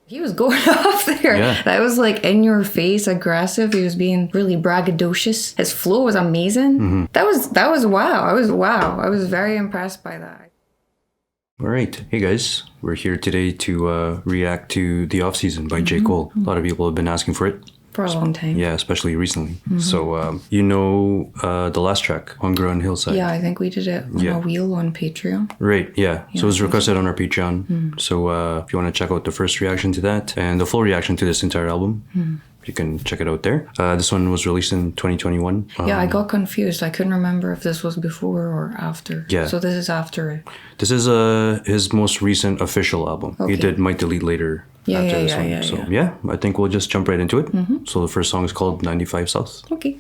He was going off there. Yeah. That was like in your face, aggressive. He was being really braggadocious. His flow was amazing. Mm-hmm. That was wow. I was very impressed by that. All right. Hey guys, we're here today to react to The Off Season by J. Cole. A lot of people have been asking for it. For a long time. Yeah, especially recently. So, the last track, Hunger on Hillside. Yeah, I think we did it on a wheel on Patreon. Right, yeah. So it was requested on our Patreon. So if you want to check out the first reaction to that and the full reaction to this entire album, you can check it out there. This one was released in 2021. Yeah, I got confused. I couldn't remember if this was before or after. Yeah. So this is after it. This is his most recent official album. Okay. He did Might Delete Later after this one. So yeah, I think we'll just jump right into it. So the first song is called 95 South. Okay.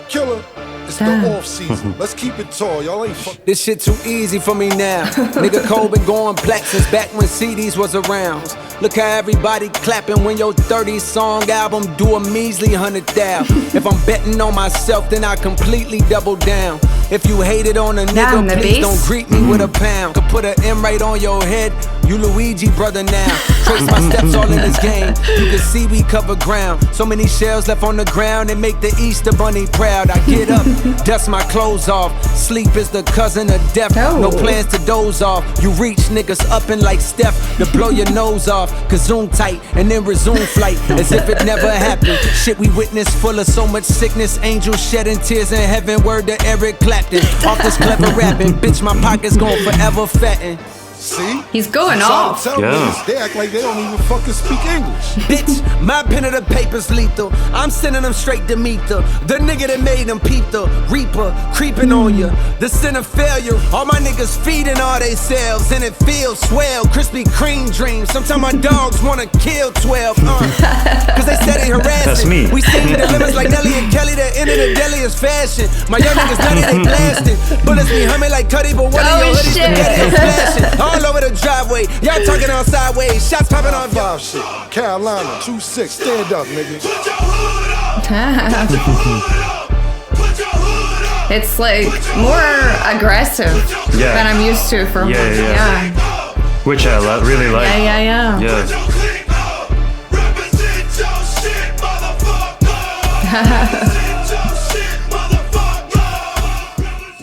Killer, it's the off season. Let's keep it tall. Y'all ain't This shit too easy for me now. Nigga Cole been going black since back when CDs was around. Look how everybody clapping when your 30 song album do a measly 100,000. If I'm betting on myself, then I completely double down. If you hated on a nigga, please don't greet me with a pound. Could put an M right on your head, you Luigi brother now. Trace my steps all in this game, you can see we cover ground. So many shells left on the ground and make the Easter Bunny proud. I get up, dust my clothes off. Sleep is the cousin of death, no plans to doze off. You reach niggas up and like Steph to blow your nose off. Cause zoom tight and then resume flight as if it never happened. Shit we witnessed full of so much sickness. Angels shedding tears in heaven, word to Eric Clapton. Off this clever rapping, bitch my pockets gon' forever fatten. See? He's going off. They act like they don't even fucking speak English. Bitch, my pen of the paper's lethal. I'm sending them straight to meet the nigga that made them peep the reaper creeping on ya. The sin of failure. All my niggas feeding all they selves and it feels swell. Krispy Kreme dreams. Sometimes my dogs wanna kill 12. Cause they steady harassing. That's me. We seen the limits like Nelly and Kelly. The end of the deadliest fashion. My young niggas nutty, they blasting. Bullets be humming like Cuddy, but one of your hoodies spaghetti is flashing. All over the driveway, y'all talking on sideways, shots popping on Five shit. Carolina, 2-6, stand up, nigga. It's like more aggressive than I'm used to from Which I really like. Yeah.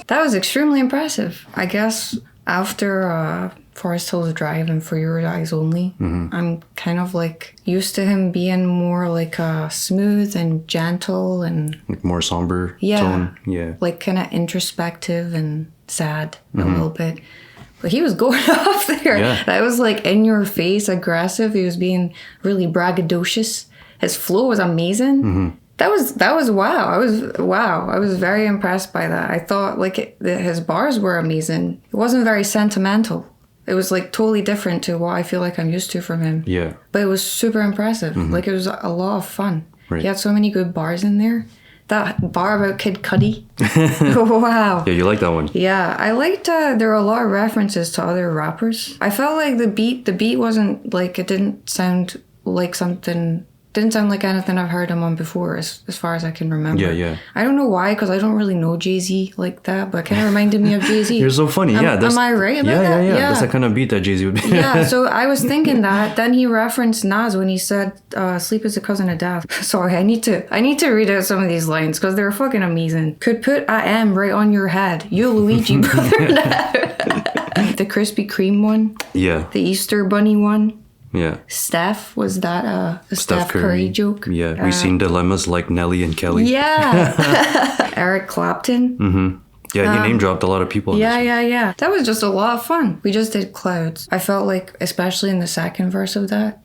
That was extremely impressive. I guess after Forest Hills Drive and For Your Eyes Only, I'm kind of like used to him being more like smooth and gentle and like more somber tone. Yeah. Like kind of introspective and sad a little bit. But he was going off there. Yeah. That was like in your face, aggressive. He was being really braggadocious. His flow was amazing. That was wow. I was very impressed by that. I thought like his bars were amazing. It wasn't very sentimental. It was like totally different to what I feel like I'm used to from him. Yeah. But it was super impressive. Like it was a lot of fun. Right. He had so many good bars in there. That bar about Kid Cudi. Wow. Yeah, you like that one. Yeah, I liked there were a lot of references to other rappers. I felt like the beat wasn't like, it didn't sound like anything I've heard him on before, as far as I can remember. Yeah. I don't know why, because I don't really know Jay-Z like that, but it kind of reminded me of Jay-Z. You're so funny. Am I right about that? Yeah. That's the kind of beat that Jay-Z would be. Yeah, so I was thinking that. Then he referenced Nas when he said, sleep is a cousin of death. Sorry, I need to read out some of these lines, because they're fucking amazing. Could put I am right on your head. You Luigi brother now. The Krispy Kreme one. Yeah. The Easter Bunny one. Yeah. Steph, was that a Steph Curry joke? Yeah, we've seen dilemmas like Nelly and Kelly. Yeah. Eric Clapton. Yeah, you name dropped a lot of people. Yeah. That was just a lot of fun. We just did Clouds. I felt like, especially in the second verse of that,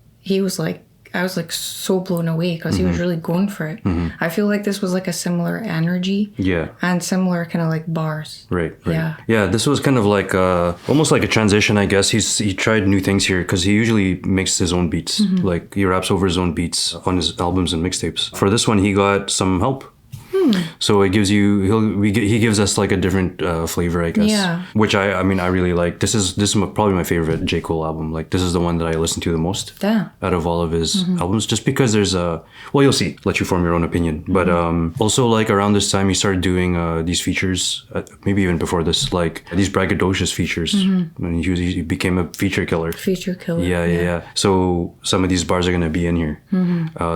I was like so blown away because he was really going for it. I feel like this was like a similar energy. Yeah. And similar kind of like bars. Right. Yeah. This was kind of like almost like a transition, I guess. He tried new things here because he usually makes his own beats. Like he raps over his own beats on his albums and mixtapes. For this one, he got some help. So it gives you he gives us like a different flavor, I guess. Yeah. Which I mean I really like. This is probably my favorite J. Cole album. Like this is the one that I listen to the most Yeah. out of all of his albums, just because there's well, you'll see. Let you form your own opinion. But also like around this time he started doing these features, maybe even before this, like these braggadocious features. When he became a feature killer. Feature killer. Yeah. So some of these bars are gonna be in here.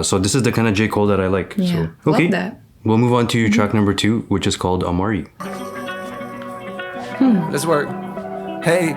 So this is the kind of J. Cole that I like. Yeah. So okay, Love that. we'll move on to track number 2, which is called Amari. Let's work. Hey,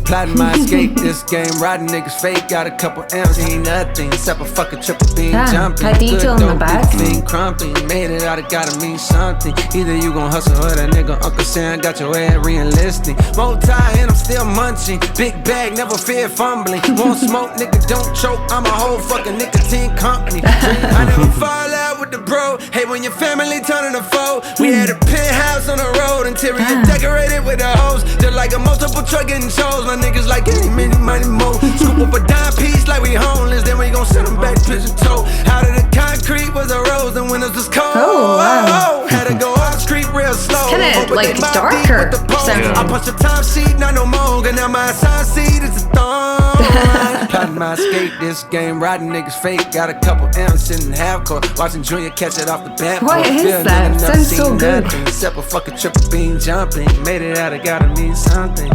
plotting my escape this game, riding niggas fake. Got a couple M's, ain't nothing except a fucking triple beam jumping. Had detail in the back. Being crumping, made it out, it gotta mean something. Either you gon' hustle or that nigga Uncle Sam got your head re-enlisting. Multi and I'm still munching. Big bag, never fear fumbling. Won't smoke, nigga, don't choke. I'm a whole fucking nicotine company. I never fall out with the bro. Hey, when your family turning a foe. We had a penthouse on the road, interior decorated with the hose. Just like a multiple truck getting shows. My niggas like any many money more. Scoop up a dime piece like we homeless. Then we gon' send them back pigeon toe. Out of the concrete was a rose and windows was cold. Oh, wow. Had to go off street real slow. Kinda like darker sounding. I punched the time sheet, not no more. Now my assigned seat is a thorn. Plotting my escape this game, riding niggas fake. Got a couple M's sitting half court, watching Junior catch it off the bat. What is Feeling that? enough, Sounds seen so good. nothing except a fucking triple beam jumping. Made it out, it gotta mean something.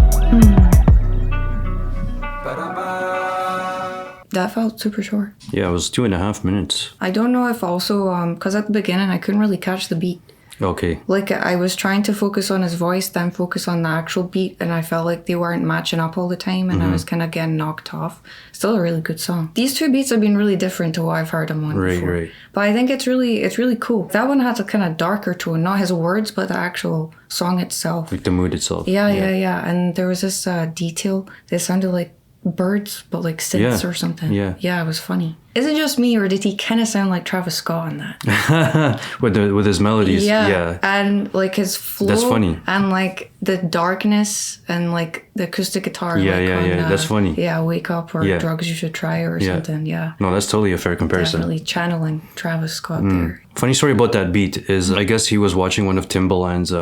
That felt super short. Yeah, it was 2.5 minutes. I don't know if also, because at the beginning I couldn't really catch the beat. Okay. Like I was trying to focus on his voice, then focus on the actual beat, and I felt like they weren't matching up all the time, and I was kind of getting knocked off. Still a really good song. These two beats have been really different to what I've heard him on before. Right. But I think it's really cool. That one has a kind of darker tone, not his words, but the actual song itself. Like the mood itself. Yeah. And there was this detail that sounded like birds, but like synths or something. Yeah, it was funny. Is it just me, or did he kind of sound like Travis Scott on that? with his melodies. Yeah. And like his flow. That's funny. And like the darkness and like the acoustic guitar. Yeah. That's funny. Yeah, Wake Up or Drugs You Should Try or something. Yeah. No, that's totally a fair comparison. Definitely channeling Travis Scott there. Funny story about that beat is I guess he was watching one of Timbaland's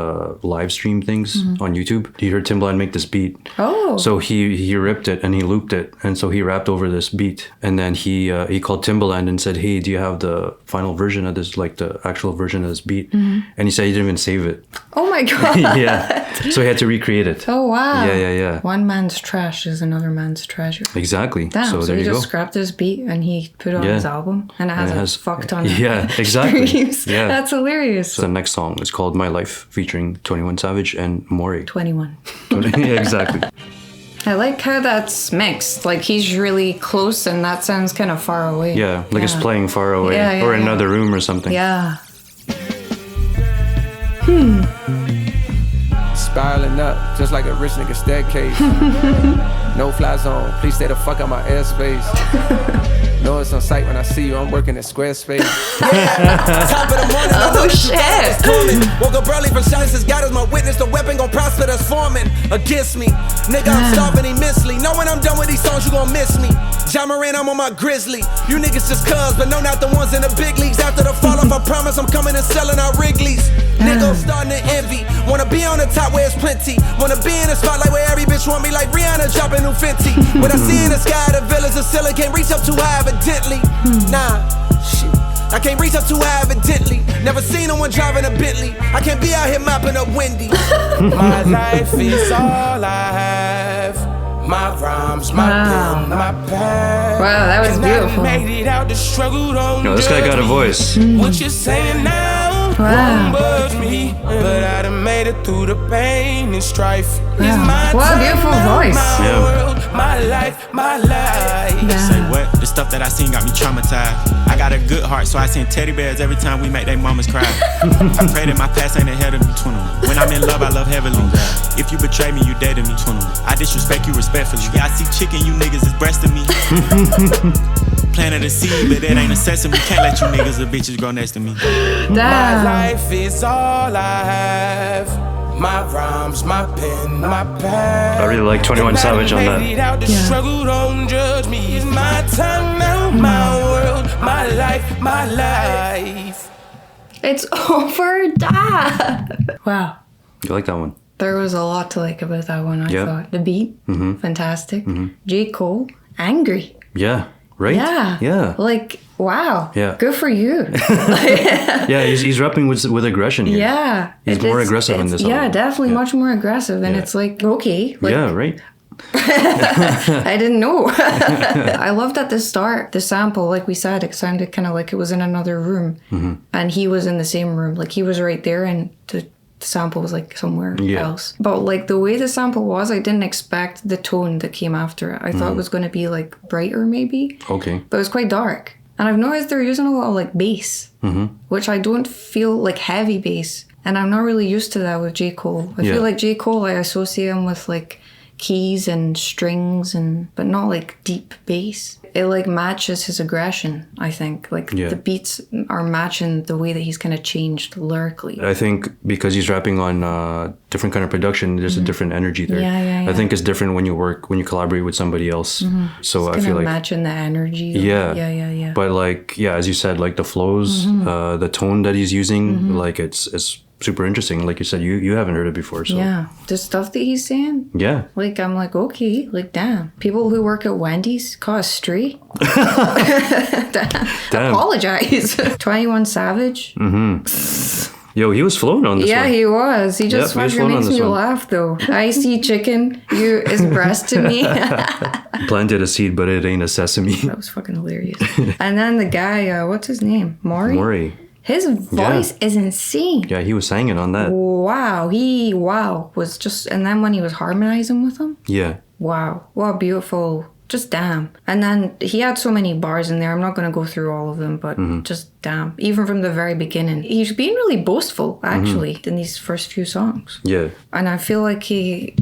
live stream things on YouTube. He heard Timbaland make this beat. Oh. So he ripped it and he looped it, and so he rapped over this beat, and then he called Timbaland and said, "Hey, do you have the final version of this, like the actual version of this beat?" And he said he didn't even save it. Oh my god. Yeah. So he had to recreate it. Oh wow. Yeah. One man's trash is another man's treasure. Exactly. Damn, so so there he you just go. scrapped his beat and he put it on his album, and it has a fuck ton of Yeah, exactly. streams. Yeah. That's hilarious. So the next song is called My Life, featuring 21 Savage and Maury. 21. Yeah, exactly. I like how that's mixed. Like he's really close and that sounds kind of far away. Yeah, like it's playing far away or in another room or something. Yeah. Spiraling up, just like a rich nigga staircase. No fly zone, please stay the fuck out my airspace. Know it's on sight when I see you, I'm working at Squarespace. Top of the morning, Oh shit. Woke up early for shots, says God is my witness. The weapon gon' prosper that's forming against me. Nigga, I'm starving immensely. Know when I'm done with these songs, you gon' miss me. John Moran, I'm on my grizzly. You niggas just cuz, but no, not the ones in the big leagues. After the fall off, I promise I'm coming and selling out Wrigley's. Nigga, I'm starting to envy. Wanna be on the top where it's plenty. Wanna be in the spotlight where every bitch want me like Rihanna dropping new Fenty. What I see in the sky, the villas of ceiling can't reach up too high evidently. Nah, shit. I can't reach up too high evidently. Never seen no one driving a Bentley. I can't be out here mopping up Wendy. My life is all I have. My rhymes, my pen, my past. Wow, that was beautiful. Made it out the struggle, don't No, this guy got a voice. What you saying now? Wow. Budge me, but I done made it through the pain and strife. It's my What a time beautiful now, voice. My Yeah. world, my life, my life. Say what? The stuff that I seen got me traumatized. I got a good heart, so I send teddy bears every time we make they mamas cry. I pray that my past ain't ahead of me. 21. When I'm in love, I love heavily. If you betray me, you dead to me. 21. I disrespect you respectfully. Yeah, I see chicken, you niggas is breasting me. Planted a seed, but that ain't a sesame. Can't let you niggas or bitches grow next to me. My Damn. life is all I have. My rhymes, my pen, my past. I really like 21 Savage on that. Out the struggle, don't judge me. It's my time now, my world, my life, my life. It's over that. Wow. You like that one? There was a lot to like about that one, I thought. The beat, fantastic. J. Cole, angry. Yeah. Right? Yeah. Yeah. Like, wow. Yeah. Good for you. Yeah, he's rapping with aggression here. Yeah. He's more aggressive in this Yeah, album. definitely much more aggressive. And it's like, okay. Like, yeah, right. I didn't know. I loved at the start, the sample, like we said, it sounded kind of like it was in another room. And he was in the same room. Like he was right there and the sample was like somewhere else. But like the way the sample was, I didn't expect the tone that came after it. I thought it was going to be like brighter maybe. Okay. But it was quite dark. And I've noticed they're using a lot of like bass, which I don't feel like heavy bass. And I'm not really used to that with J. Cole. I feel like J. Cole, I associate him with like keys and strings but not like deep bass. It like matches his aggression, I think. Like the beats are matching the way that he's kind of changed lyrically. I think because he's rapping on different kind of production, there's a different energy there. Yeah. I think it's different when you collaborate with somebody else. So It's I feel like matching the energy. Yeah. But like, as you said, like the flows, the tone that he's using, like it's super interesting. Like you said, you haven't heard it before. So yeah, the stuff that he's saying. Yeah. Like I'm like, okay, like damn. People who work at Wendy's call us stray. Damn. Apologize. 21 Savage. Yo, he was flowing on this one. Yeah, he was. He just fucking makes me laugh though. I see chicken. You is breast to me. Planted a seed, but it ain't a sesame. That was fucking hilarious. And then the guy, what's his name? Maury. His voice is insane. Yeah, he was singing on that. Wow. Was just, and then when he was harmonizing with him. Yeah. Wow. What a beautiful, just damn. And then he had so many bars in there. I'm not going to go through all of them, but just damn. Even from the very beginning. He's been really boastful, actually, in these first few songs. Yeah. And I feel like he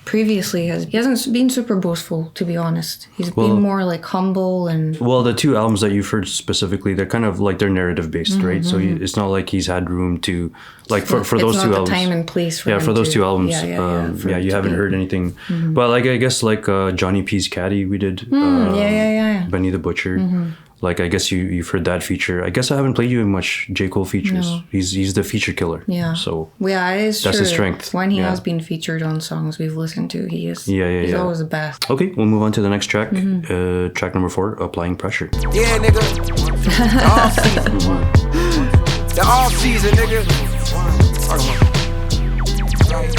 previously he hasn't been super boastful, to be honest. He's been more like humble and... Well, the two albums that you've heard specifically, they're kind of like they're narrative based, right? So it's not like he's had room to... Like for those two albums... time and place for for those two albums. You haven't heard anything. But like I guess like Johnny P's Caddy we did. Benny the Butcher. Like I guess you've heard that feature. I guess I haven't played you much J. Cole features. No. He's the feature killer. Yeah. So that's his strength. When he has been featured on songs we've listened to, he's always the best. Okay, we'll move on to the next track. Track number 4, Applying Pressure. Yeah, nigga. The off season, nigga.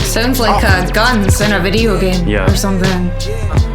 Sounds like guns in a video game or something.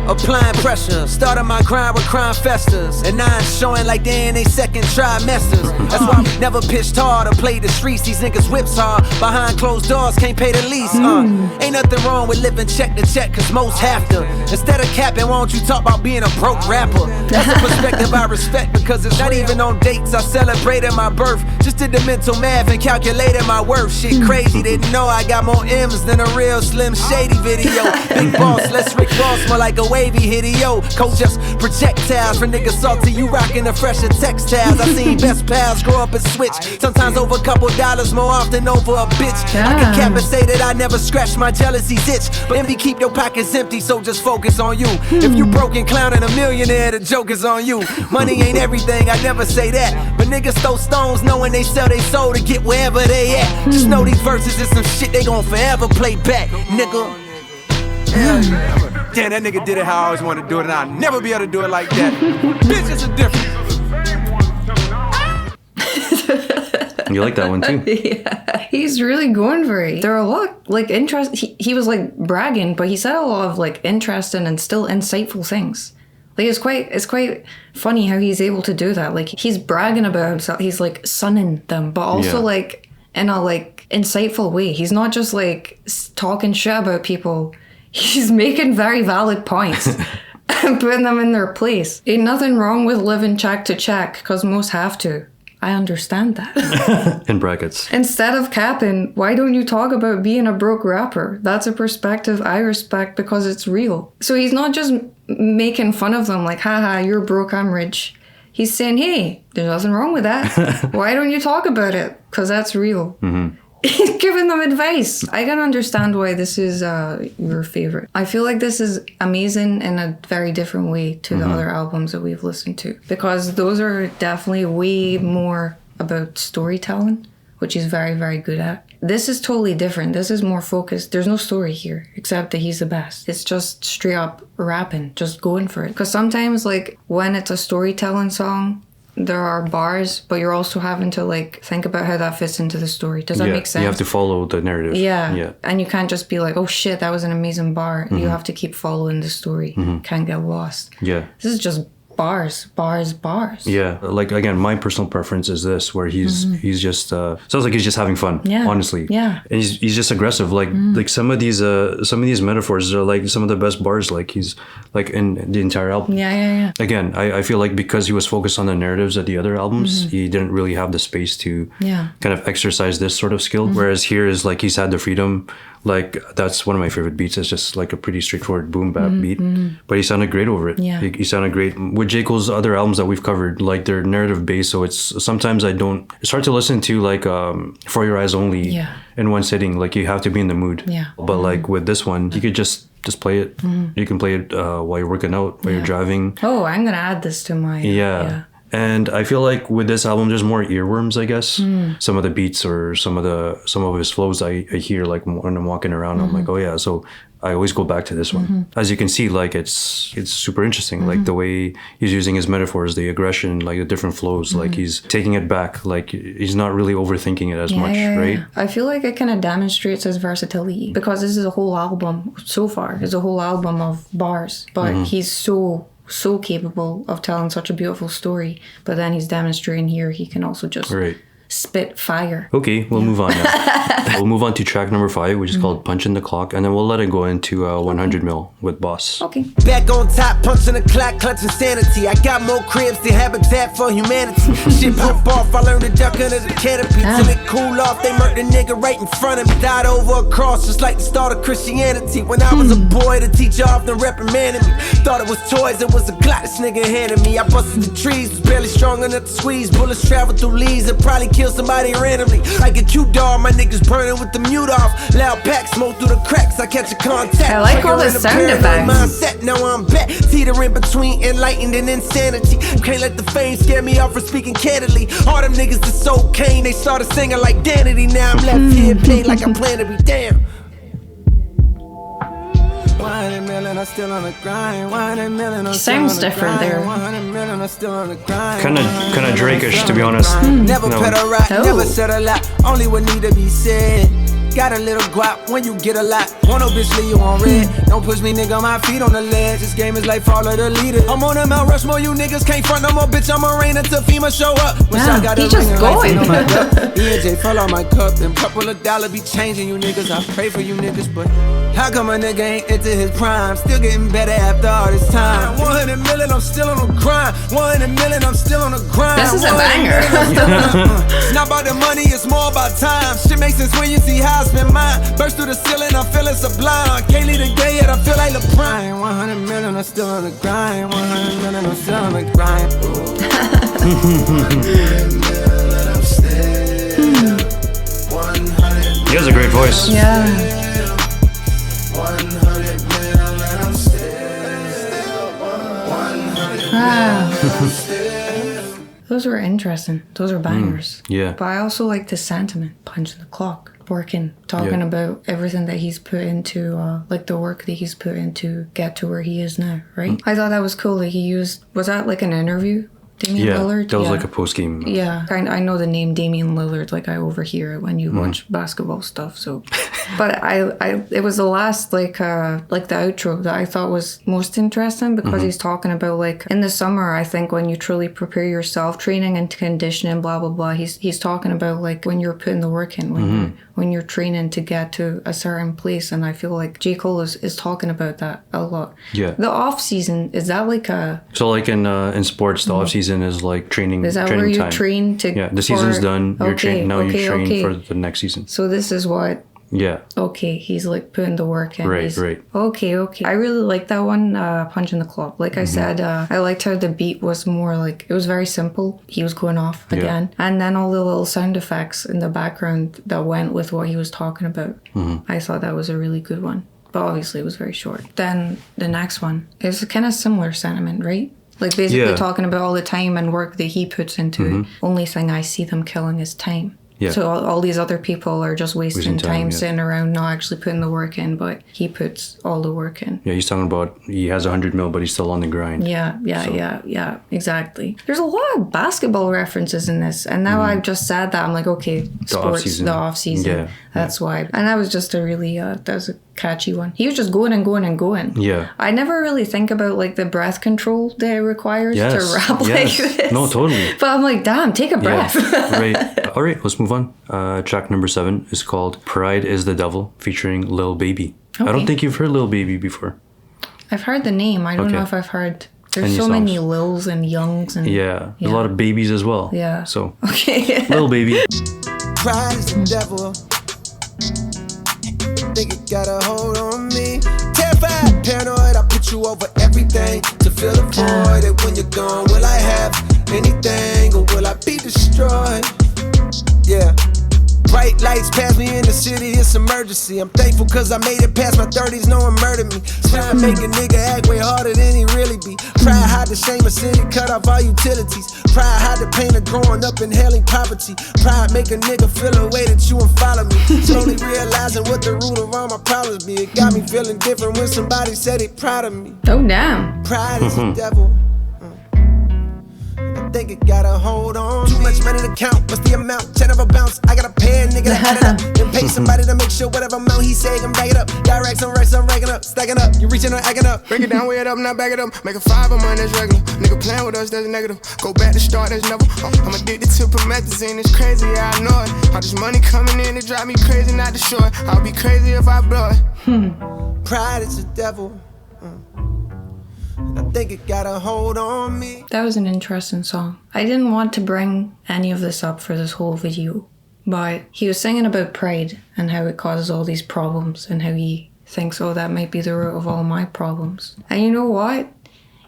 Applying pressure, started my grind with crime festers, and now it's showing like they in they second trimesters. That's why we never pitched hard or played the streets. These niggas whips hard, behind closed doors, can't pay the lease. Ain't nothing wrong with living check to check, cause most have to. Instead of capping, why don't you talk about being a broke rapper? That's a perspective I respect, because it's not even on dates. I celebrated my birth, just did the mental math and calculated my worth. Shit crazy, didn't know I got more M's than a real Slim Shady video. Big boss, let's Rick Ross, more like a wavy hitty-yo. Coach just projectiles for niggas salty. You rockin' the fresher textiles. I seen best pals grow up and switch. Sometimes over a couple dollars, more often over a bitch. I can cap and say that I never scratched my jealousy's itch. But envy keep your pockets empty, so just focus on you. If you broken, clowning a millionaire, the joke is on you. Money ain't everything, I never say that. But niggas throw stones knowing they sell their soul to get wherever they at. Just know these verses is some shit they gon' forever play back, nigga. Damn, that nigga did it how I always wanted to do it, and I'll never be able to do it like that. Bitch, it's a difference. You like that one too? Yeah, he's really going for it. There are a lot like interest. He was like bragging, but he said a lot of like interesting and still insightful things. Like it's quite funny how he's able to do that. Like he's bragging about himself. He's like sunning them, but also like in a like insightful way. He's not just like talking shit about people. He's making very valid points and putting them in their place. Ain't nothing wrong with living check to check, because most have to. I understand that. In brackets. Instead of capping, why don't you talk about being a broke rapper? That's a perspective I respect because it's real. So he's not just making fun of them like, haha, you're broke, I'm rich. He's saying, hey, there's nothing wrong with that. Why don't you talk about it? Because that's real. He's giving them advice. I can understand why this is your favorite. I feel like this is amazing in a very different way to the other albums that we've listened to, because those are definitely way more about storytelling. which he's very, very good at. This is totally different. This is more focused. There's no story here, except that he's the best. It's just straight up rapping, just going for it. Because sometimes, like, when it's a storytelling song, there are bars, but you're also having to, like, think about how that fits into the story. Does that make sense? You have to follow the narrative. Yeah. And you can't just be like, oh shit, that was an amazing bar. You have to keep following the story. Can't get lost. Yeah. This is just bars. Yeah, like, again, my personal preference is this, where he's just sounds like he's just having fun. Honestly. Yeah. And he's just aggressive. Like some of these metaphors are like some of the best bars. Like he's like in the entire album. Yeah. Again, I feel like because he was focused on the narratives at the other albums, he didn't really have the space to kind of exercise this sort of skill. Whereas here is like he's had the freedom. Like, that's one of my favorite beats. It's just like a pretty straightforward boom bap beat. But he sounded great over it. Yeah. He sounded great. With J. Cole's other albums that we've covered, like, they're narrative based. So sometimes it's hard to listen to, like, For Your Eyes Only in one sitting. Like, you have to be in the mood. Yeah. But like with this one, you could just play it. You can play it while you're working out, while you're driving. Oh, I'm going to add this to my... Yeah. And I feel like with this album, there's more earworms, I guess. Some of the beats or some of his flows I hear, like, when I'm walking around. I'm like, oh yeah. So I always go back to this one. As you can see, like, it's super interesting. Like, the way he's using his metaphors, the aggression, like the different flows, like he's taking it back. Like, he's not really overthinking it as much, right? I feel like it kind of demonstrates his versatility, because this is a whole album so far. It's a whole album of bars, but he's so capable of telling such a beautiful story. But then he's demonstrating here he can also just spit fire. Okay, we'll move on now. We'll move on to track number 5, which is called Punchin' the Clock, and then we'll let it go into 100 mil with Boss. Okay. Back on top, punching the clock, clutching sanity. I got more cribs than Habitat for Humanity. Shit pop off, I learned to duck under the canopy. Till it cool off, they murked a nigga right in front of me. Died over a cross, just like the start of Christianity. When I was a boy, the teacher often reprimanded me. Thought it was toys, it was a Glock this nigga handed me. I busted the trees, was barely strong enough to squeeze. Bullets travel through leaves and probably kill somebody randomly. Like a Q-dog, my niggas burning with the mute off. Loud pack, smoke through the cracks, I catch a contact. I like all the sound effects. Mindset, now I'm back, teetering between enlightened and insanity. Can't let the fame scare me off for speaking candidly. All them niggas is so cane, they started singing like Danity. Now I'm left here paid like I plan to be damn. 100 million, I'm still on the grind. 100 million, I'm Sounds different there. 100 million, I'm still on the grind. Kind of Drake-ish, to be honest. Never put a rock, never said a lot. Only what need to be said. Got a little guap when you get a lot. Want no bitch leave you on red. Don't push me, nigga, my feet on the ledge. This game is like follow the leader. I'm on that Mount Rushmore, you niggas can't front no more, bitch. I'm a rain until FEMA show up. Wish I got he just going. E&J fall on my cup, and couple of dollars be changing you niggas. I pray for you niggas, but how come a nigga ain't into his prime? Still getting better after all this time. 100 million, I'm still on the grind. 100 million, I'm still on the grind. This is a banger. It's not about the money, it's more about time. Shit makes sense when you see how I spend mine. Burst through the ceiling, I'm feeling sublime. Can't leave the gay yet, I feel like LeBron. 100 million, I'm still on the grind. 100 million, I'm still on the grind. 100 million, I'm still. 100 He has a great voice. Yeah. 100 million, I'm still. 100 Wow. Those were interesting. Those are bangers. Yeah. But I also like the sentiment, punching the clock. Working, talking about everything that he's put into, like the work that he's put into get to where he is now, right? I thought that was cool that he used, was that like an interview? Damian Lillard? That was like a post-game. Yeah, I know the name Damian Lillard, like I overhear it when you watch basketball stuff, so. But it was the last, like the outro that I thought was most interesting, because he's talking about, like, in the summer, I think when you truly prepare yourself, training and conditioning, blah, blah, blah, he's talking about, like, when you're putting the work in, when you're training to get to a certain place, and I feel like J. Cole is talking about that a lot. Yeah. The off-season, is that like a... So, like, in sports, the off-season is like training. Is that training where you time. train to... Yeah, the season's done. You're train okay. for the next season. So this is what... Yeah. Okay, he's like putting the work in. Right. Okay. I really like that one, Punching the Clock. Like I said, I liked how the beat was more like, it was very simple. He was going off again. And then all the little sound effects in the background that went with what he was talking about. I thought that was a really good one. But obviously it was very short. Then the next one is kind of similar sentiment, right? Like basically talking about all the time and work that he puts into it. Only thing I see them killing is time. Yeah. So all these other people are just wasting time sitting around, not actually putting the work in, but he puts all the work in. Yeah, he's talking about he has 100 mil, but he's still on the grind. Yeah, exactly. There's a lot of basketball references in this, and now I've just said that, I'm like, okay, sports, the off season. Yeah, that's why. And that was just a really, that was a catchy one. He was just going and going and going. Yeah. I never really think about like the breath control that it requires to rap like this. No, totally. But I'm like, damn, take a breath. Yeah. Right. All right, let's move on. Track number 7 is called Pride is the Devil, featuring Lil Baby. Okay. I don't think you've heard Lil Baby before. I've heard the name. I don't know if I've heard. There's so many Lils and Youngs and a lot of babies as well. Yeah. So okay. Lil Baby. Pride is the devil. Think it got a hold on me. Terrified, paranoid, I put you over everything to fill the void. And when you're gone, will I have anything or will I be destroyed? Yeah. Bright lights pass me in the city, it's emergency. I'm thankful cause I made it past my 30s, no one murdered me. Try to make a nigga act way harder than he really be. Pride hide the shame of city, cut off all utilities. Pride hide the pain of growing up in hailing poverty. Pride make a nigga feel a way that you won't follow me. Slowly realizing what the root of all my problems be. It got me feeling different when somebody said they proud of me. Oh damn. Pride is the devil. I think it got a hold on. Too much money to count, what's the amount? 10 of a bounce, I gotta pay a nigga to add it up. Then pay somebody to make sure whatever amount he say, can back it up. Got racks on racks, I'm racking up, stacking up. You reaching or acting up. Break it down, weigh it up, now back it up. Make a 5 of mine, that's regular. Nigga playing with us, that's negative. Go back to start, that's never. I'm addicted to promethazine, it's crazy, yeah, I know it. All this money coming in, it drive me crazy, not the short. I'll be crazy if I blow it. Pride is the devil. I think it got a hold on me. That was an interesting song. I didn't want to bring any of this up for this whole video, but he was singing about pride and how it causes all these problems and how he thinks, oh, that might be the root of all my problems. And you know what?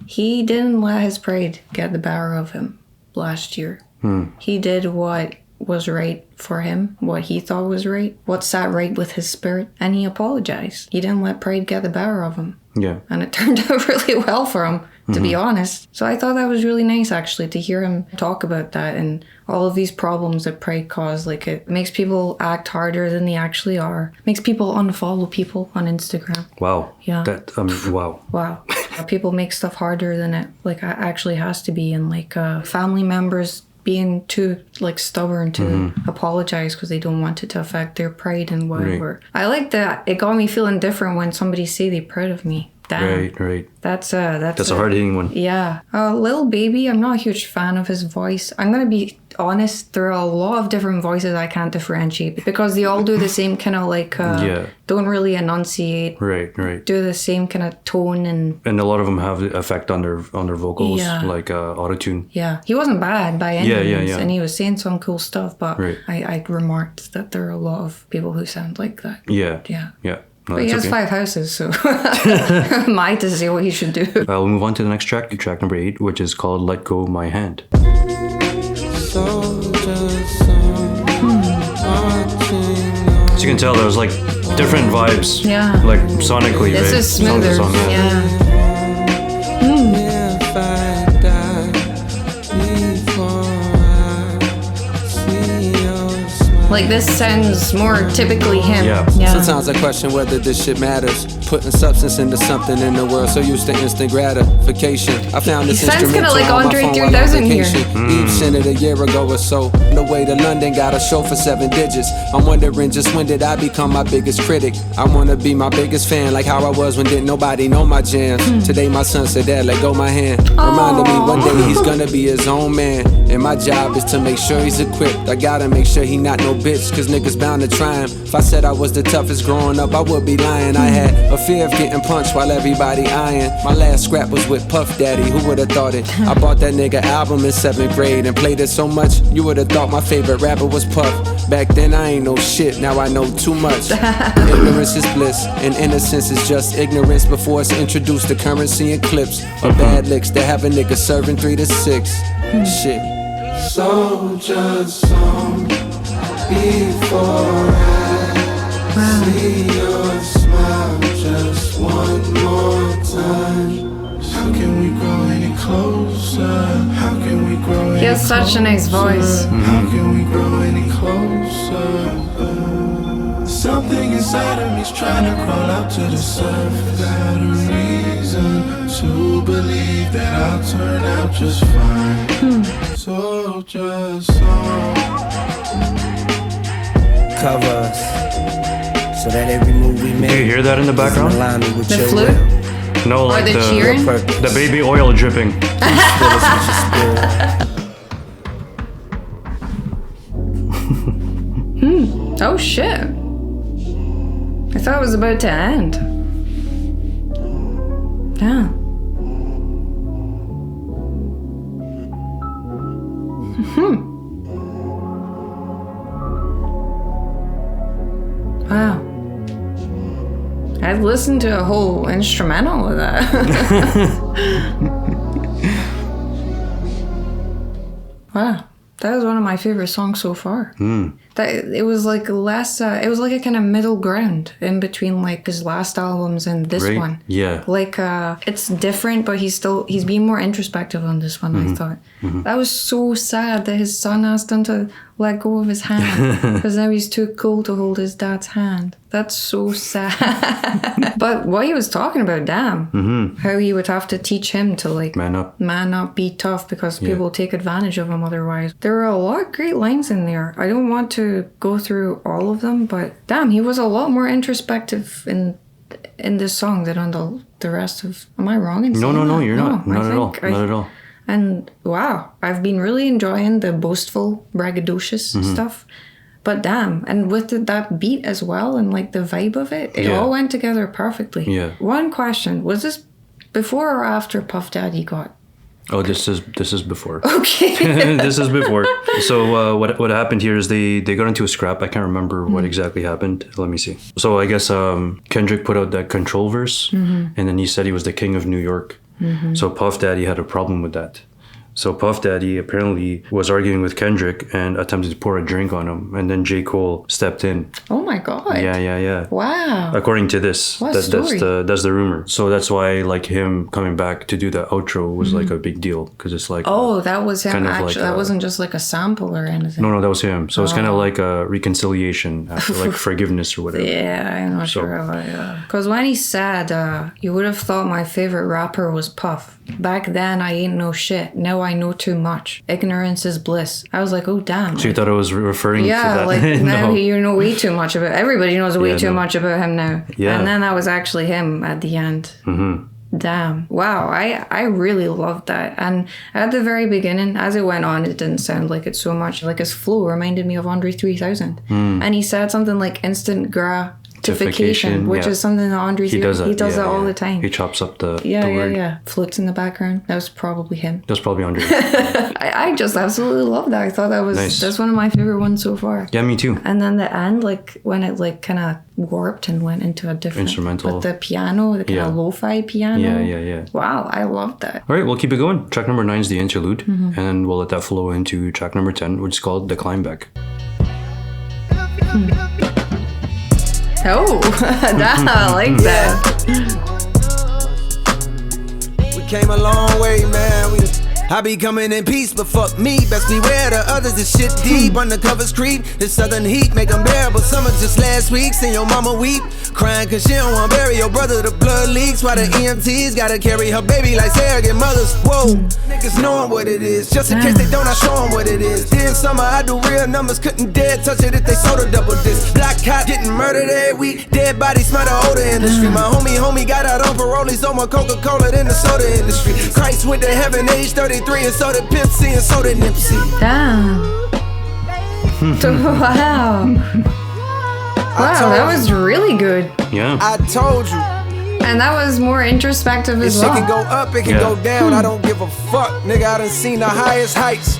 He didn't let his pride get the better of him last year. He did what was right for him, what he thought was right, what sat right with his spirit, and he apologized. He didn't let pride get the better of him. Yeah. And it turned out really well for him, to be honest. So I thought that was really nice, actually, to hear him talk about that and all of these problems that pride caused. Like, it makes people act harder than they actually are. It makes people unfollow people on Instagram. Wow. Yeah. Wow. Wow. People make stuff harder than it, like, actually has to be. And, like, family members being too like stubborn to apologize because they don't want it to affect their pride and whatever. Right. I like that. It got me feeling different when somebody say they're proud of me. Damn. Right. That's a hard-hitting one. Yeah. Lil Baby, I'm not a huge fan of his voice. I'm gonna be honest, there are a lot of different voices I can't differentiate because they all do the same kind of like don't really enunciate. Right. Do the same kind of tone and a lot of them have the effect on their vocals, like autotune. Yeah. He wasn't bad by any means, yeah. and he was saying some cool stuff, but I remarked that there are a lot of people who sound like that. Yeah. No, but he has 5 houses, so am I to say what he should do? We'll move on to the next track number 8, which is called Let Go My Hand. As you can tell, there's like different vibes. Yeah. Like sonically, this is smoother. Yeah. Like, this sounds more typically him. Yeah. Sometimes I question whether this shit matters. Putting substance into something in the world so used to instant gratification. I found this instrumental like on Andre my phone 3000 while on here. vacation. Each sent it a year ago or so. The way to London got a show for 7 digits. I'm wondering just when did I become my biggest critic? I wanna be my biggest fan, like how I was when didn't nobody know my jams. Today my son said, Dad, let go my hand. Reminded me one day he's gonna be his own man. And my job is to make sure he's equipped. I gotta make sure he not no bitch, cause niggas bound to try him. If I said I was the toughest growing up, I would be lying. I had a fear of getting punched while everybody eyeing. My last scrap was with Puff Daddy, who would've thought it? I bought that nigga album in 7th grade and played it so much, you would've thought my favorite rapper was Puff. Back then I ain't know shit, now I know too much. Ignorance is bliss, and innocence is just ignorance before it's introduced to currency and clips. Or bad licks that have a nigga serving 3 to 6. Shit. Soldier song before I see your smile just one more time. How can we grow any closer? How can we grow any He has such a nice voice. How can we grow any closer? Something inside of me's trying to crawl out to the surface. Got a reason to believe that I'll turn out just fine. So just cover us so that every move we make. Do you hear that in the background? The flute? No, like the cheering? the baby oil dripping. Oh shit. I thought it was about to end. Yeah. Wow. I've listened to a whole instrumental of that. Wow. That was one of my favorite songs so far. That it was like less. It was like a kind of middle ground in between like his last albums and this one. Yeah. Like it's different, but he's being more introspective on this one. I thought that was so sad that his son asked him to let go of his hand because now he's too cool to hold his dad's hand. That's so sad. But what he was talking about, damn, how he would have to teach him to like Man up, be tough because people take advantage of him otherwise. There were a lot of great lines in there. I don't want to go through all of them, but damn, he was a lot more introspective in this song than on the rest of. Am I wrong in saying No, that? you're not. Not at all. And wow, I've been really enjoying the boastful, braggadocious stuff. But damn, and with that beat as well and like the vibe of it, it all went together perfectly. Yeah. One question, was this before or after Puff Daddy got? Oh, this is before. Okay. This is before. So what happened here is they got into a scrap. I can't remember what exactly happened. Let me see. So I guess Kendrick put out that Control verse, and then he said he was the king of New York. So Puff Daddy had a problem with that. So Puff Daddy apparently was arguing with Kendrick and attempted to pour a drink on him, and then J. Cole stepped in. Oh my god. Yeah. Wow. According to this, What that's story? that's the rumor. So that's why like him coming back to do the outro was like a big deal because it's like Oh, that was him kind of actually. like, that wasn't just like a sample or anything. no, that was him. So it's kind of like a reconciliation after like forgiveness or whatever. Yeah, I'm not sure about that. Because when he said, you would have thought my favorite rapper was Puff. Back then, I ain't know shit. Now I know too much. Ignorance is bliss. I was like, oh, damn. So you thought I was referring to that? Like now No. you know way too much about. Everybody knows way too much about him now. Yeah. And then that was actually him at the end. Damn. Wow. I really loved that. And at the very beginning, as it went on, it didn't sound like it so much. Like his flow reminded me of Andre 3000. And he said something like instant gratification, which is something that Andre he does that. He does that all the time. He chops up the Yeah. word. Floats in the background. That was probably him. That's probably Andre. I just absolutely love that. I thought that was Nice. that's one of my favorite ones so far. Yeah, me too. And then the end, like when it like kind of warped and went into a different Instrumental. with the piano, the kind of lo-fi piano. Yeah. Wow, I love that. All right, we'll keep it going. Track number 9 is the interlude, and then we'll let that flow into track number 10, which is called The Climb Back. Oh, I like that. We came a long way, man. I be coming in peace, but fuck me. Best beware the others, this shit deep. Undercovers creep, this southern heat make unbearable. Summer just last week, seen your mama weep. Crying cause she don't wanna bury your brother. The blood leaks while the EMTs gotta carry her baby like surrogate mothers. Whoa, niggas knowing what it is. Just in case they don't, I show them what it is. Dear summer, I do real numbers. Couldn't dare touch it if they sold a double disc. Black cop getting murdered every week. Dead bodies smell the odor industry. My homie got out on parole. He's on more Coca-Cola than the soda industry. Christ went to heaven age 33 and so did Pimp C and so did Nipsey. Damn. Wow. Wow, that was really good. Yeah. I told you. And that was more introspective This as shit well. can go up, it can go down. I don't give a fuck, nigga. I done seen the highest heights.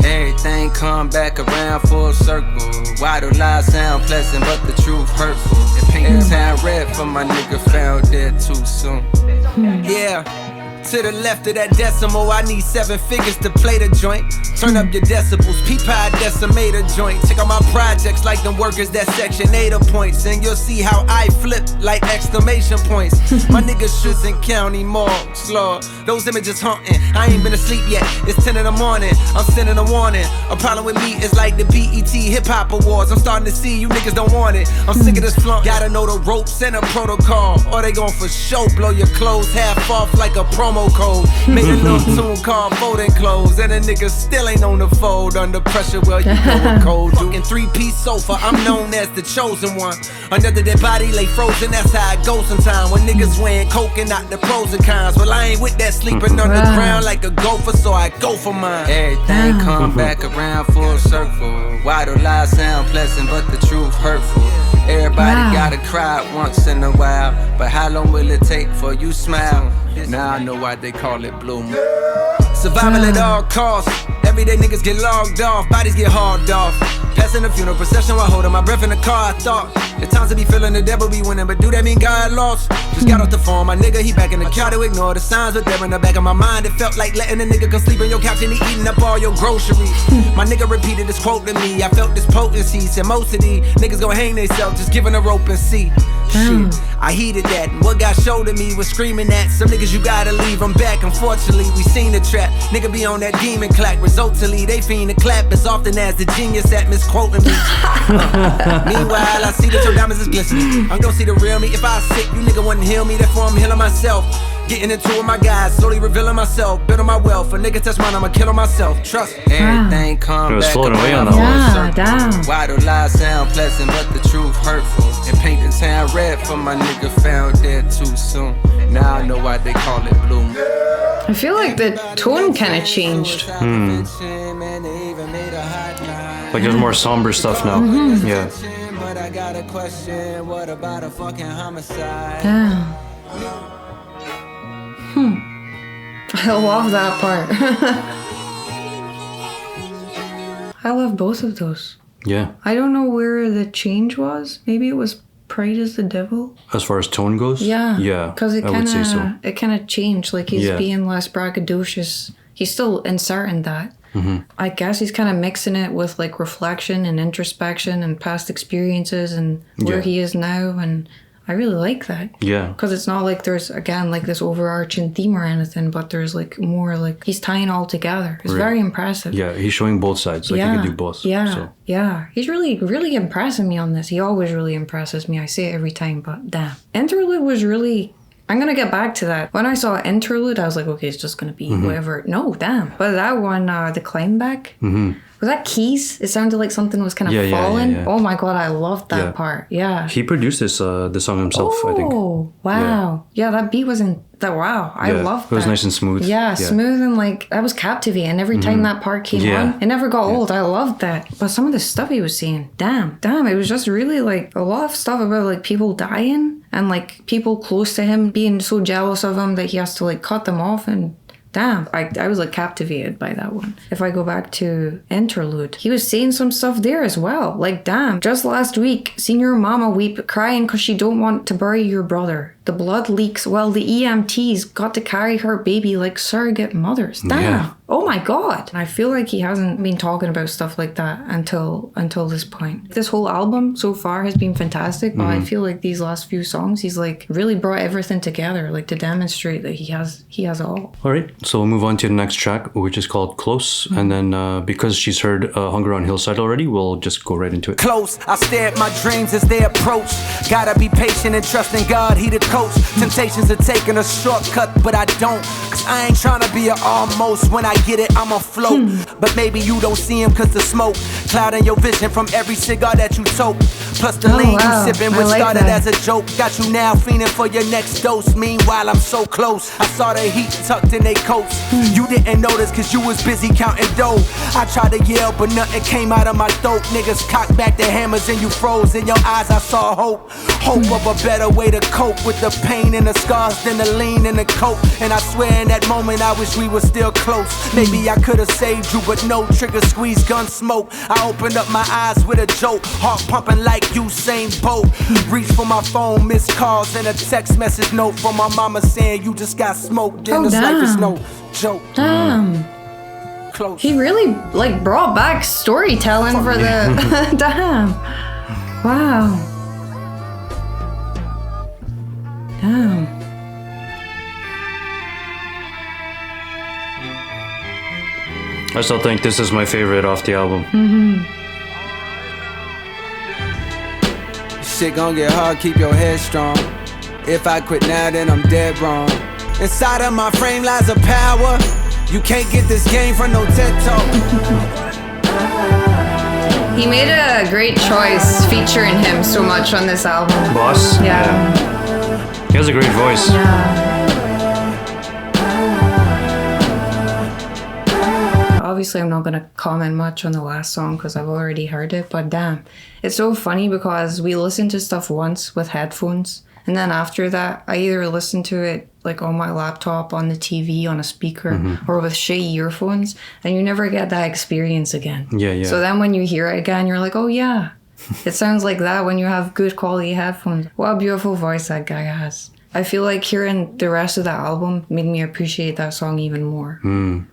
Everything come back around full circle. Why do lies sound pleasant, but the truth hurtful? If pink time red for my nigga found dead too soon. Yeah. To the left of that decimal, I need 7 figures to play the joint. Turn up your decibels, peep how I decimate a joint. Check out my projects like them workers that section 8 points, and you'll see how I flip like exclamation points. My niggas shoots in county morgues, Lord. Those images haunting. I ain't been asleep yet. It's 10 in the morning. I'm sending a warning. A problem with me is like the BET Hip Hop Awards. I'm starting to see you niggas don't want it. I'm sick of this flunk. Gotta know the ropes and a protocol, or they gon' for show blow your clothes half off like a promo code. Made a little tune called Folding Clothes, and a nigga still ain't on the fold under pressure. Well, you know what cold do. In 3-piece sofa, I'm known as the chosen one. Another dead body lay frozen. That's how it goes sometimes when niggas weighing coke and not the pros and cons. Well, I ain't with that sleeping on the ground like a gopher, so I go for mine. Everything come back around full circle. Why do lies sound pleasant but the truth hurtful? Everybody gotta cry once in a while, but how long will it take for you smile? Now I know why they call it bloom. Survival at all costs. Everyday niggas get logged off, bodies get hauled off. Passing the funeral procession while holding my breath in the car. I thought at times to be feeling the devil be winning, but do that mean God lost? Just got off the phone, my nigga, he back in the car to ignore the signs, but there in the back of my mind, it felt like letting a nigga come sleep on your couch and he eating up all your groceries. My nigga repeated this quote to me, I felt this potency, said most of these niggas gon' hang themselves, just giving a rope and see. Shit, I heeded that, and what got showed to me was screaming at some niggas you gotta leave them back. Unfortunately, we seen the trap, nigga be on that demon clack. Resultantly, they fiend to clap as often as the genius at misquoting me. Meanwhile, I see that your diamonds is glistening. I'm gonna see the real me. If I was sick, you nigga wouldn't heal me. Therefore, I'm healing myself. Getting into with my guys, slowly revealing myself, building my wealth. A nigga touch mine, I'ma kill myself. Trust everything come back floating away on that one. Why do lies sound pleasant, but the truth hurtful? And paint the town red for my nigga found dead too soon. Now I know why they call it bloom. I feel like the tone kind of changed. Like there's more somber stuff now. Yeah. But I got a question, what about a fucking homicide? I love that part. I love both of those. Yeah. I don't know where the change was. Maybe it was Pride is the Devil. As far as tone goes? Yeah. Yeah. Because it kind of changed. Like he's being less braggadocious. He's still inserting that. I guess he's kind of mixing it with like reflection and introspection and past experiences and where he is now, and I really like that. Yeah. Because it's not like there's, again, like this overarching theme or anything, but there's like more like he's tying all together. It's very impressive. Yeah, he's showing both sides. Like he can do both. Yeah. So. Yeah. He's really, really impressing me on this. He always really impresses me. I say it every time, but damn. Interlude was really... I'm going to get back to that. When I saw Interlude, I was like, okay, it's just going to be whatever. No, damn. But that one, the climb back, was that keys? It sounded like something was kind of falling. Yeah. Oh my God, I loved that part. Yeah. He produced this song himself, I think. Oh, wow. Yeah, that beat was in... Wow, I loved that. It was nice and smooth. Yeah, smooth and like, that was captivating. Every time that part came on, it never got old. I loved that. But some of the stuff he was saying, damn, it was just really like a lot of stuff about like people dying and like people close to him being so jealous of him that he has to like cut them off, and damn, I was like captivated by that one. If I go back to Interlude, he was saying some stuff there as well. Like, damn, just last week, seen your mama weep, crying because she don't want to bury your brother. The blood leaks while the EMTs got to carry her baby like surrogate mothers. Damn. Yeah. Oh my God. I feel like he hasn't been talking about stuff like that until this point. This whole album so far has been fantastic, but I feel like these last few songs, he's like really brought everything together, like to demonstrate that he has it all. All right. So we'll move on to the next track, which is called Close. And then because she's heard Hunger on Hillside already, we'll just go right into it. Close. I stare at my dreams as they approach. Gotta be patient and trust in God, he the coach. Temptations are taking a shortcut, but I don't. Cause I ain't trying to be an almost. When I get it, I'm afloat. But maybe you don't see him cause the smoke clouding your vision from every cigar that you toke. Plus the lean you sipping, which started as a joke. Got you now fiending for your next dose. Meanwhile, I'm so close. I saw the heat tucked in they coats. You didn't notice cause you was busy counting dough. I tried to yell, but nothing came out of my throat. Niggas cocked back the hammers and you froze. In your eyes, I saw hope. Hope of a better way to cope with the pain and the scars than the lean and the cope. And I swear in that moment I wish we were still close. Maybe I could have saved you, but no trigger squeeze, gun smoke. I opened up my eyes with a joke, heart pumping like Usain Bolt. Reach for my phone, missed calls and a text message note from my mama saying you just got smoked. And Oh, this life is damn. no joke. Damn. Close. He really like brought back storytelling for the damn. Wow. Damn. I still think this is my favorite off the album. Shit gon' get hard, keep your head strong. If I quit now, then I'm dead wrong. Inside of my frame lies a power. You can't get this game from no TED Talk. He made a great choice featuring him so much on this album. Boss? Yeah. He has a great voice. Obviously, I'm not going to comment much on the last song because I've already heard it, but damn. It's so funny because we listened to stuff once with headphones, and then after that, I either listened to it like on my laptop, on the TV, on a speaker, or with shitty earphones, and you never get that experience again. Yeah. So then when you hear it again, you're like, oh yeah, it sounds like that when you have good quality headphones. What a beautiful voice that guy has. I feel like hearing the rest of the album made me appreciate that song even more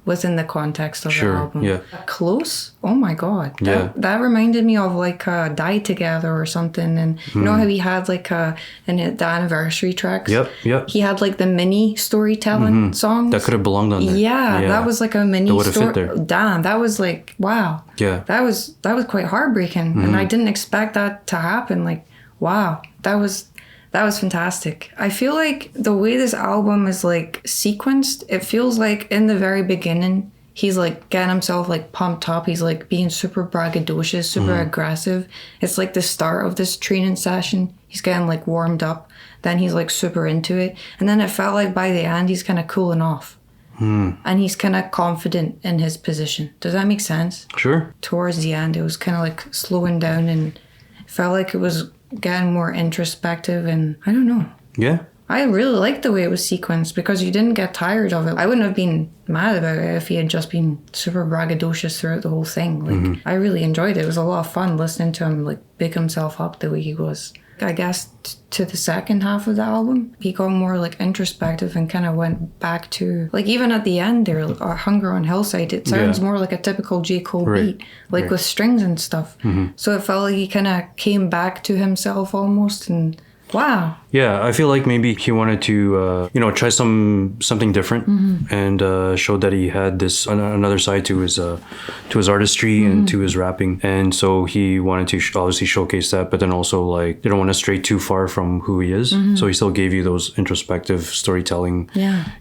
within the context of the album. Yeah. Close? Oh my god. Yeah. That reminded me of like Die Together or something. And you know how he had like the anniversary tracks? Yep. He had like the mini storytelling songs. That could have belonged on there. Yeah, that was like a mini That would have story. fit there. Damn, that was like, wow. Yeah. That was quite heartbreaking. And I didn't expect that to happen. Like, wow. That was fantastic. I feel like the way this album is like sequenced, it feels like in the very beginning, he's like getting himself like pumped up. He's like being super braggadocious, super aggressive. It's like the start of this training session. He's getting like warmed up. Then he's like super into it. And then it felt like by the end, he's kind of cooling off. And he's kind of confident in his position. Does that make sense? Sure. Towards the end, it was kind of like slowing down and it felt like it was getting more introspective, and I don't know. Yeah. I really liked the way it was sequenced because you didn't get tired of it. I wouldn't have been mad about it if he had just been super braggadocious throughout the whole thing. Like I really enjoyed it. It was a lot of fun listening to him like big himself up the way he was. I guess to the second half of the album, he got more like introspective and kind of went back to like even at the end there, Hunger on Hillside. It sounds more like a typical J. Cole beat, like with strings and stuff. So it felt like he kind of came back to himself almost, and wow. Yeah, I feel like maybe he wanted to, try something different and show that he had this another side to his artistry and to his rapping, and so he wanted to obviously showcase that, but then also like they don't want to stray too far from who he is, so he still gave you those introspective storytelling,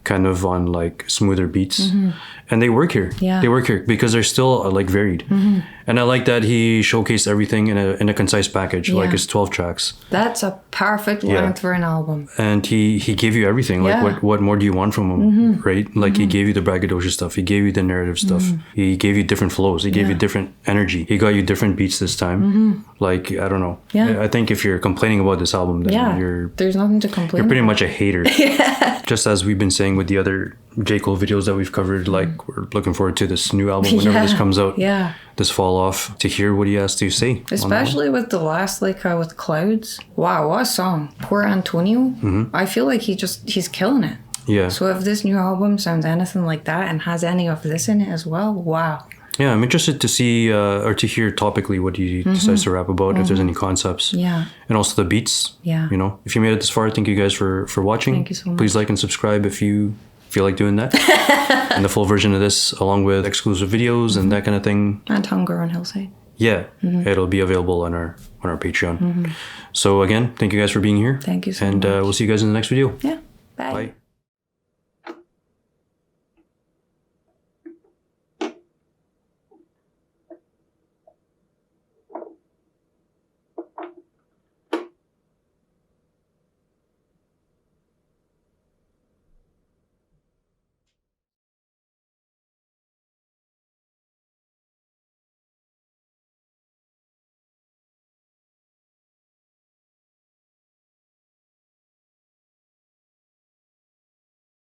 kind of on like smoother beats, and they work here. They work here because they're still like varied, and I like that he showcased everything in a concise package, like his 12 tracks. That's a perfect length for an album. And he gave you everything. Like what more do you want from him, right? Like he gave you the braggadocious stuff. He gave you the narrative stuff. He gave you different flows. He gave you different energy. He got you different beats this time. Like, I don't know. I think if you're complaining about this album, then there's nothing to complain you're pretty about. much a hater. Just as we've been saying with the other J. Cole videos that we've covered, like we're looking forward to this new album whenever this comes out. This fall off to hear what he has to say. Especially with the last, like with Clouds. Wow, what a song. Poor Antonio. I feel like he's killing it. Yeah. So if this new album sounds anything like that and has any of this in it as well, wow. Yeah, I'm interested to see or to hear topically what he decides to rap about, if there's any concepts. Yeah. And also the beats. Yeah. You know, if you made it this far, thank you guys for watching. Thank you so much. Please like and subscribe if you feel like doing that. And the full version of this, along with exclusive videos and that kind of thing. And Hunger on Hillside. Yeah, it'll be available on our Patreon. So again, thank you guys for being here. Thank you so much. And we'll see you guys in the next video. Yeah. Bye. Bye.